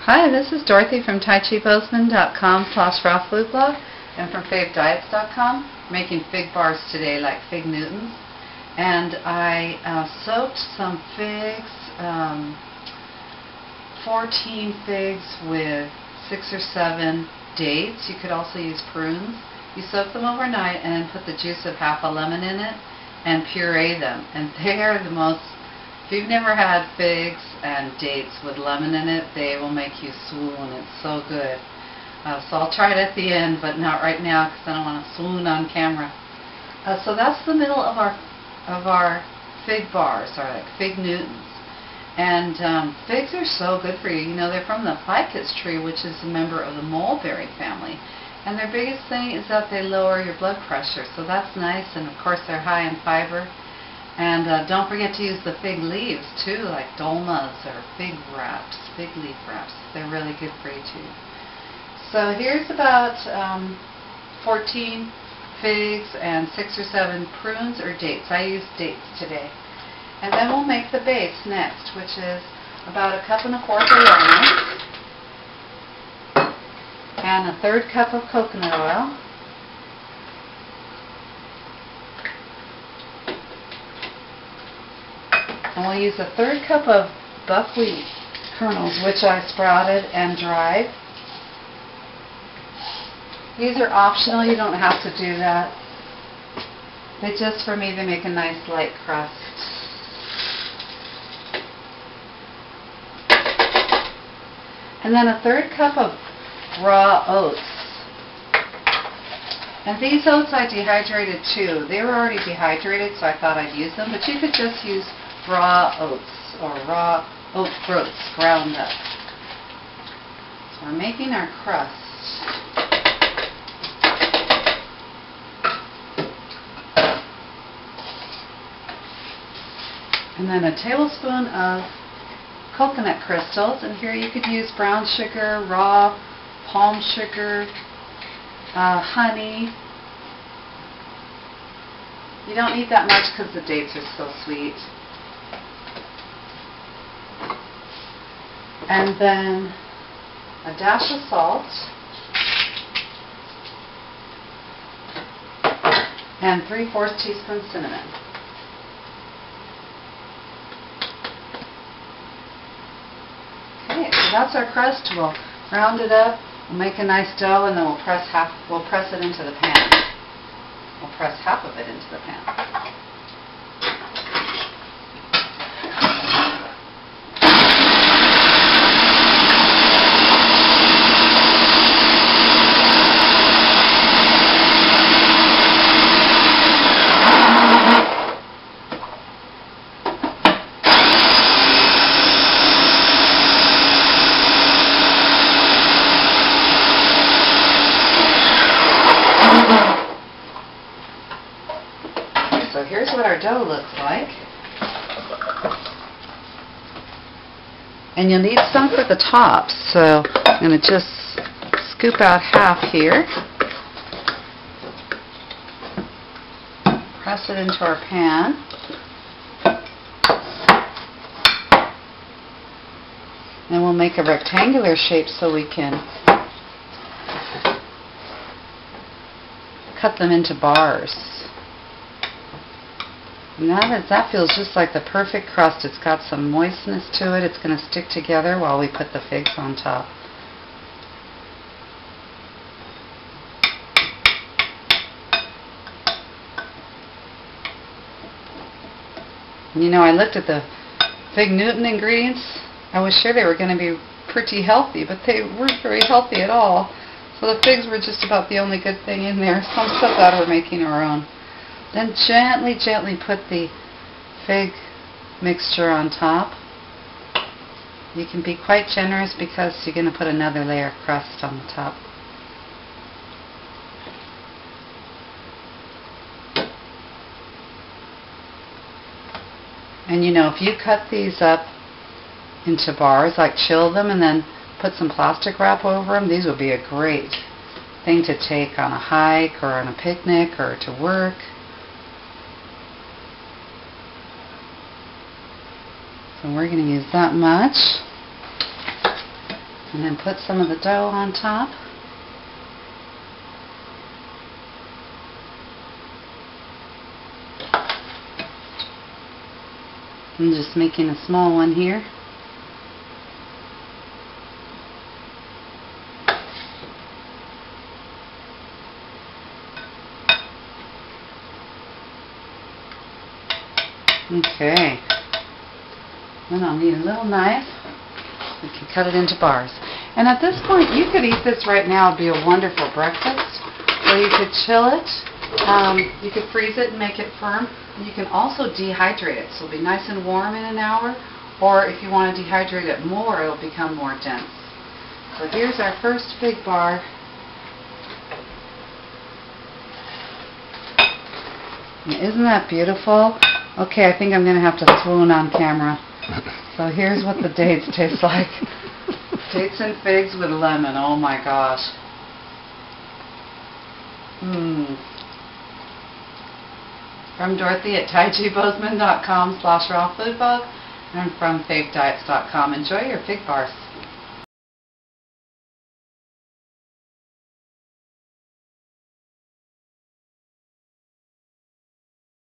Hi, this is Dorothy from TaiChiBozeman.com/raw food blog and from FaveDiets.com. Making fig bars today, like fig Newtons. And I soaked some figs, 14 figs with 6 or 7 dates. You could also use prunes. You soak them overnight and then put the juice of half a lemon in it and puree them. And they are the most, if you've never had figs and dates with lemon in it, they will make you swoon. It's so good. So I'll try it at the end, but not right now because I don't want to swoon on camera. So that's the middle of our fig bars, or like fig Newtons. And figs are so good for you. You know, they're from the ficus tree, which is a member of the mulberry family. And their biggest thing is that they lower your blood pressure, so that's nice. And of course, they're high in fiber. And don't forget to use the fig leaves too, like dolmas or fig wraps, fig leaf wraps. They're really good for you too. So here's about 14 figs and 6 or 7 prunes or dates. I used dates today. And then we'll make the base next, which is about 1.25 cups of lemon and 1/3 cup of coconut oil. And we'll use 1/3 cup of buckwheat kernels, which I sprouted and dried. These are optional. You don't have to do that. They just, for me, they make a nice light crust. And then 1/3 cup of raw oats. And these oats I dehydrated too. They were already dehydrated, so I thought I'd use them. But you could just use raw oats or raw oat groats ground up. So we're making our crust. And then a tablespoon of coconut crystals, and here you could use brown sugar, raw palm sugar, honey. You don't need that much because the dates are so sweet. And then a dash of salt and 3/4 teaspoon cinnamon. So that's our crust. We'll round it up, we'll make a nice dough, and then we'll press it into the pan. We'll press half of it into the pan. So here's what our dough looks like. And you'll need some for the top, so I'm going to just scoop out half here. Press it into our pan. And we'll make a rectangular shape so we can cut them into bars. Now that feels just like the perfect crust. It's got some moistness to it. It's going to stick together while we put the figs on top. And you know, I looked at the fig Newton ingredients. I was sure they were going to be pretty healthy, but they weren't very healthy at all. So the figs were just about the only good thing in there. So I'm so glad we're making our own. Then gently, gently put the fig mixture on top. You can be quite generous because you're going to put another layer of crust on the top. And you know, if you cut these up into bars, like chill them and then put some plastic wrap over them, these would be a great thing to take on a hike or on a picnic or to work. So we're going to use that much. And then put some of the dough on top. I'm just making a small one here. Okay. Then I'll need a little knife. We can cut it into bars. And at this point, you could eat this right now. It'd be a wonderful breakfast. Or you could chill it. You could freeze it and make it firm. You can also dehydrate it, so it'll be nice and warm in an hour. Or if you want to dehydrate it more, it'll become more dense. So here's our first big bar. And isn't that beautiful? Okay, I think I'm going to have to swoon on camera. So here's what the dates taste like. Dates and figs with lemon. Oh my gosh. From Dorothy at taijibosman.com/rawfoodbug and from favediets.com. Enjoy your fig bars.